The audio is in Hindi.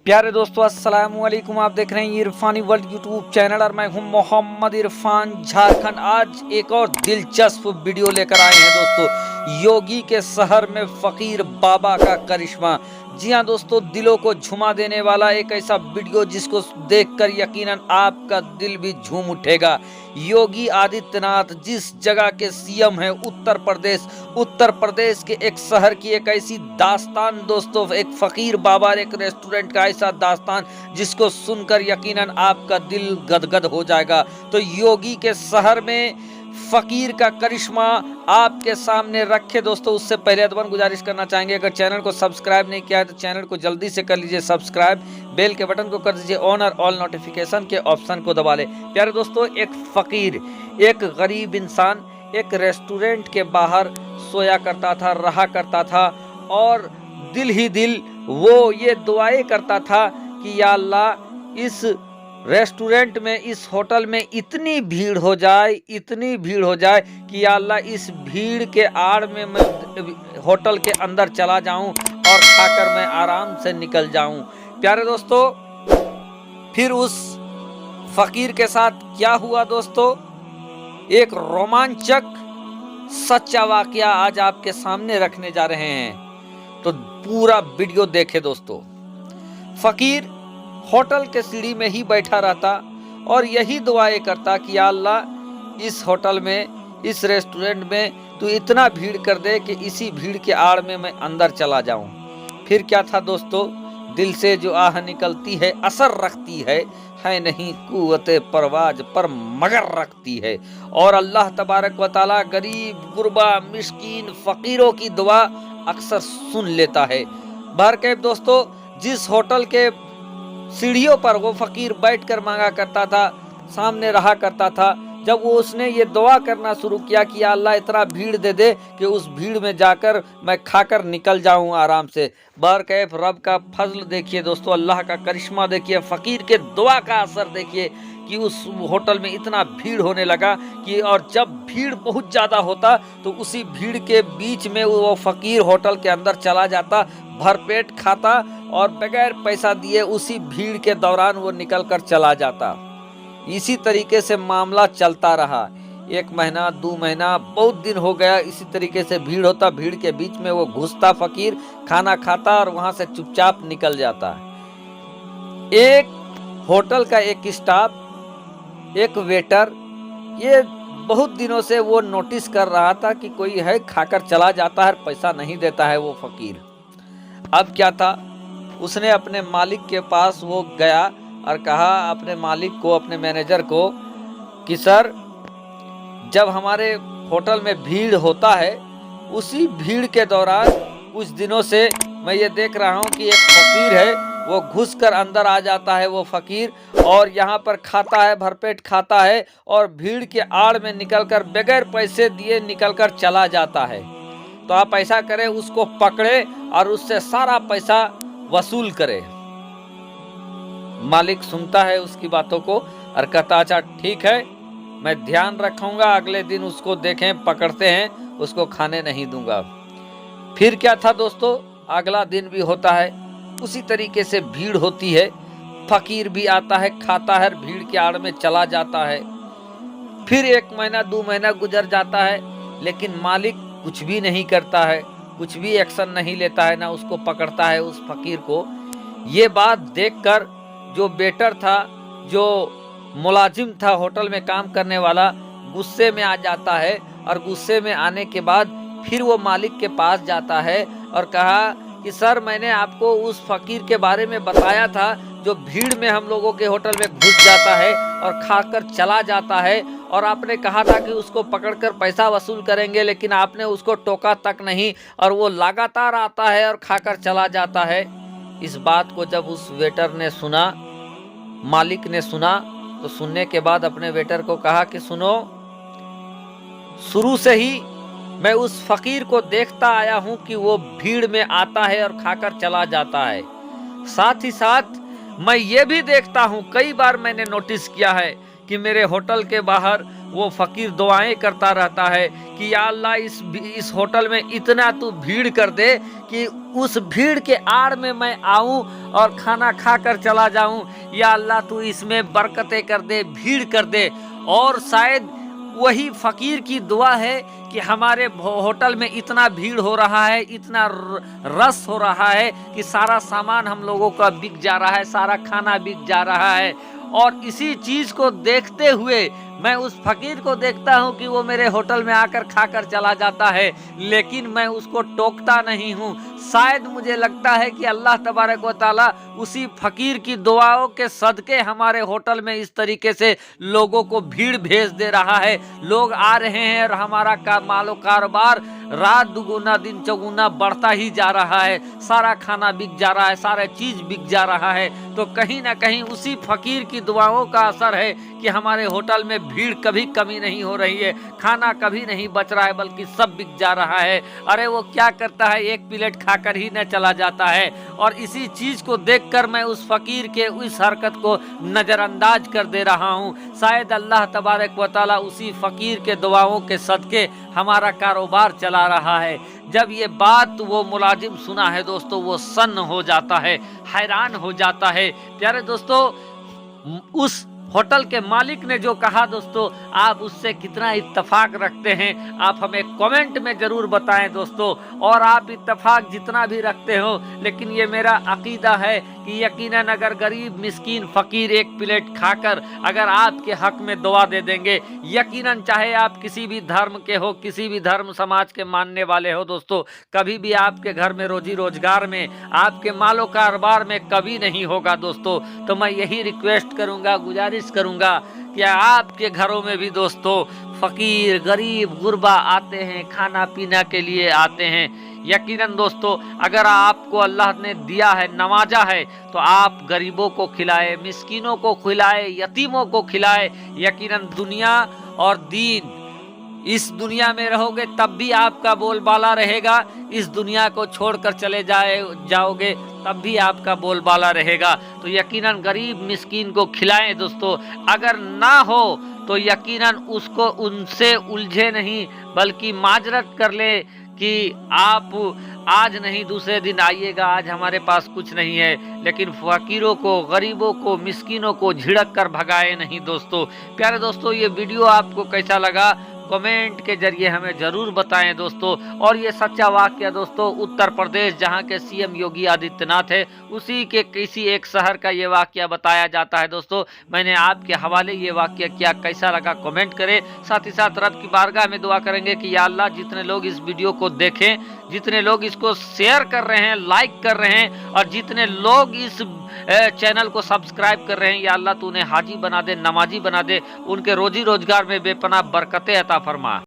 प्यारे दोस्तों अस्सलाम वालेकुम। आप देख रहे हैं इरफानी वर्ल्ड यूट्यूब चैनल और मैं हूं मोहम्मद इरफान झारखंड। आज एक और दिलचस्प वीडियो लेकर आए हैं दोस्तों, योगी के शहर में फकीर बाबा का करिश्मा। जी हां दोस्तों, दिलों को झुमा देने वाला एक ऐसा वीडियो जिसको देखकर यकीनन आपका दिल भी झूम उठेगा। योगी आदित्यनाथ जिस जगह के सीएम हैं, उत्तर प्रदेश के एक शहर की एक ऐसी दास्तान दोस्तों, एक फकीर बाबा एक रेस्टोरेंट का ऐसा दास्तान जिसको सुनकर यकीनन आपका दिल गदगद हो जाएगा। तो योगी के शहर में फकीर का करिश्मा आपके सामने रखे दोस्तों। उससे पहले अदबन गुजारिश करना चाहेंगे, अगर चैनल को सब्सक्राइब नहीं किया है तो चैनल को जल्दी से कर लीजिए सब्सक्राइब, बेल के बटन को कर दीजिए ऑन और ऑल नोटिफिकेशन के ऑप्शन को दबा ले। प्यारे दोस्तों, एक फकीर, एक गरीब इंसान एक रेस्टोरेंट के बाहर सोया करता था, रहा करता था और दिल ही दिल वो ये दुआएं करता था कि या अल्लाह इस रेस्टोरेंट में, इस होटल में इतनी भीड़ हो जाए कि या अल्लाह इस भीड़ के आड़ में मैं होटल के अंदर चला जाऊं और खाकर मैं आराम से निकल जाऊं। प्यारे दोस्तों, फिर उस फकीर के साथ क्या हुआ दोस्तों, एक रोमांचक सच्चा वाकया आज आपके सामने रखने जा रहे हैं, तो पूरा वीडियो देखें दोस्तों। फकीर होटल के सीढ़ी में ही बैठा रहता और यही दुआएं करता कि या अल्लाह इस होटल में, इस रेस्टोरेंट में तू इतना भीड़ कर दे कि इसी भीड़ के आड़ में मैं अंदर चला जाऊं। फिर क्या था दोस्तों, दिल से जो आह निकलती है असर रखती है नहीं कुव्वते परवाज पर मगर रखती है। और अल्लाह तबारक व तआला गरीब, गुरबा, मिस्कीन, फकीरों की दुआ अक्सर सुन लेता है। बहरकैफ दोस्तों, जिस होटल के सीढ़ियों पर वो फकीर बैठकर मांगा करता था, सामने रहा करता था, जब वो उसने ये दुआ करना शुरू किया कि या अल्लाह इतना भीड़ दे दे कि उस भीड़ में जाकर मैं खाकर निकल जाऊं आराम से। बहरकैफ रब का फजल देखिए दोस्तों, अल्लाह का करिश्मा देखिए, फकीर के दुआ का असर देखिए कि उस होटल में इतना भीड़ होने लगा कि, और जब भीड़ बहुत ज़्यादा होता तो उसी भीड़ के बीच में वो फकीर होटल के अंदर चला जाता, भरपेट खाता और बगैर पैसा दिए उसी भीड़ के दौरान वो निकल कर चला जाता। इसी तरीके से मामला चलता रहा, 1 महीना 2 महीना, बहुत दिन हो गया। इसी तरीके से भीड़ होता, भीड़ के बीच में वो घुसता फकीर, खाना खाता और वहां से चुपचाप निकल जाता। एक होटल का एक स्टाफ, एक वेटर, ये बहुत दिनों से वो नोटिस कर रहा था कि कोई है खाकर चला जाता है, पैसा नहीं देता है वो फकीर। अब क्या था, उसने अपने मालिक के पास वो गया और कहा अपने मालिक को, अपने मैनेजर को कि सर, जब हमारे होटल में भीड़ होता है उसी भीड़ के दौरान कुछ दिनों से मैं ये देख रहा हूँ कि एक फकीर है वो घुसकर अंदर आ जाता है वो फकीर, और यहाँ पर खाता है, भरपेट खाता है और भीड़ के आड़ में निकलकर बगैर पैसे दिए निकलकर चला जाता है। तो आप ऐसा करें, उसको पकड़े और उससे सारा पैसा वसूल करे। मालिक सुनता है उसकी बातों को और कहता अच्छा ठीक है, मैं ध्यान रखूंगा, अगले दिन उसको देखें, पकड़ते हैं, उसको खाने नहीं दूंगा। फिर क्या था दोस्तों, अगला दिन भी होता है, उसी तरीके से भीड़ होती है, फकीर भी आता है, खाता है, भीड़ के आड़ में चला जाता है। फिर 1 महीना 2 महीना गुजर जाता है, लेकिन मालिक कुछ भी नहीं करता है, कुछ भी एक्शन नहीं लेता है, ना उसको पकड़ता है उस फकीर को। ये बात देखकर जो वेटर था, जो मुलाजिम था होटल में काम करने वाला, गुस्से में आ जाता है और गुस्से में आने के बाद फिर वो मालिक के पास जाता है और कहा कि सर, मैंने आपको उस फकीर के बारे में बताया था जो भीड़ में हम लोगों के होटल में घुस जाता है और खाकर चला जाता है, और आपने कहा था कि उसको पकड़कर पैसा वसूल करेंगे, लेकिन आपने उसको टोका तक नहीं और वो लगातार आता है और खाकर चला जाता है। इस बात को जब उस वेटर ने सुना, मालिक ने सुना, तो सुनने के बाद अपने वेटर को कहा कि सुनो, शुरू से ही मैं उस फकीर को देखता आया हूं कि वो भीड़ में आता है और खाकर चला जाता है। साथ ही साथ मैं ये भी देखता हूं, कई बार मैंने नोटिस किया है कि मेरे होटल के बाहर वो फ़कीर दुआएं करता रहता है कि या अल्लाह इस होटल में इतना तू भीड़ कर दे कि उस भीड़ के आड़ में मैं आऊं और खाना खा कर चला जाऊं। या अल्लाह तू इसमें बरकतें कर दे, भीड़ कर दे। और शायद वही फ़कीर की दुआ है कि हमारे होटल में इतना भीड़ हो रहा है, इतना रस हो रहा है कि सारा सामान हम लोगों का बिक जा रहा है, सारा खाना बिक जा रहा है। और इसी चीज़ को देखते हुए मैं उस फ़कीर को देखता हूं कि वो मेरे होटल में आकर खाकर चला जाता है, लेकिन मैं उसको टोकता नहीं हूं। शायद मुझे लगता है कि अल्लाह तबारक व तआला उसी फ़कीर की दुआओं के सदके हमारे होटल में इस तरीके से लोगों को भीड़ भेज दे रहा है। लोग आ रहे हैं और हमारा मालो कारोबार रात दुगुना दिन चौगुना बढ़ता ही जा रहा है, सारा खाना बिक जा रहा है, सारा चीज़ बिक जा रहा है। तो कहीं ना कहीं उसी फ़कीर की दुआओं का असर है कि हमारे होटल में भीड़ कभी कमी नहीं हो रही है, खाना कभी नहीं बच रहा है, बल्कि सब बिक जा रहा है। अरे वो क्या करता है, एक प्लेट खाकर ही न चला जाता है। और इसी चीज़ को देखकर मैं उस फ़कीर के उस हरकत को नज़रअंदाज कर दे रहा हूँ। शायद अल्लाह तबारक व तआला उसी फ़कीर के दुआओं के सदके हमारा कारोबार चला रहा है। जब ये बात वो मुलाजिम सुना है दोस्तों, वो सन्न हो जाता है, हैरान हो जाता है। प्यारे दोस्तों, उस होटल के मालिक ने जो कहा दोस्तों, आप उससे कितना इत्तेफाक रखते हैं, आप हमें कमेंट में ज़रूर बताएं दोस्तों। और आप इत्तेफाक जितना भी रखते हो, लेकिन ये मेरा अकीदा है कि यकीनन अगर गरीब मिस्कीन फ़कीर एक प्लेट खाकर अगर आपके हक में दुआ दे देंगे, यकीनन चाहे आप किसी भी धर्म के हो, किसी भी धर्म समाज के मानने वाले हो दोस्तों, कभी भी आपके घर में रोजी रोजगार में, आपके मालो कारोबार में कभी नहीं होगा दोस्तों। तो मैं यही रिक्वेस्ट करूँगा, गुजारिश करूंगा कि आपके घरों में भी दोस्तों फ़कीर गरीब गुरबा आते हैं, खाना पीना के लिए आते हैं। यकीनन दोस्तों, अगर आपको अल्लाह ने दिया है, नवाजा है, तो आप गरीबों को खिलाए, मिस्कीनों को खिलाए, यतीमों को खिलाए। यकीनन दुनिया और दीन, इस दुनिया में रहोगे तब भी आपका बोलबाला रहेगा, इस दुनिया को छोड़कर चले जाओगे तब भी आपका बोलबाला रहेगा। तो यकीनन गरीब मिस्कीन को खिलाएं दोस्तों। अगर ना हो तो यकीनन उसको उनसे उलझे नहीं, बल्कि माजरत कर ले कि आप आज नहीं दूसरे दिन आइएगा, आज हमारे पास कुछ नहीं है। लेकिन फ़कीरों को, गरीबों को, मिस्कीनों को झिड़क कर भगाए नहीं दोस्तों। प्यारे दोस्तों, ये वीडियो आपको कैसा लगा कमेंट के जरिए हमें ज़रूर बताएं दोस्तों। और ये सच्चा वाक़या दोस्तों, उत्तर प्रदेश जहां के सीएम योगी आदित्यनाथ है, उसी के किसी एक शहर का ये वाक़या बताया जाता है दोस्तों। मैंने आपके हवाले ये वाक़या किया, कैसा लगा कमेंट करें। साथ ही साथ रब की बारगाह में दुआ करेंगे कि या अल्लाह जितने लोग इस वीडियो को देखें, जितने लोग इसको शेयर कर रहे हैं, लाइक कर रहे हैं, और जितने लोग इस चैनल को सब्सक्राइब कर रहे हैं, या अल्लाह तू उन्हें हाजी बना दे, नमाजी बना दे, उनके रोजी रोजगार में बेपनाह बरकतें अता फरमा।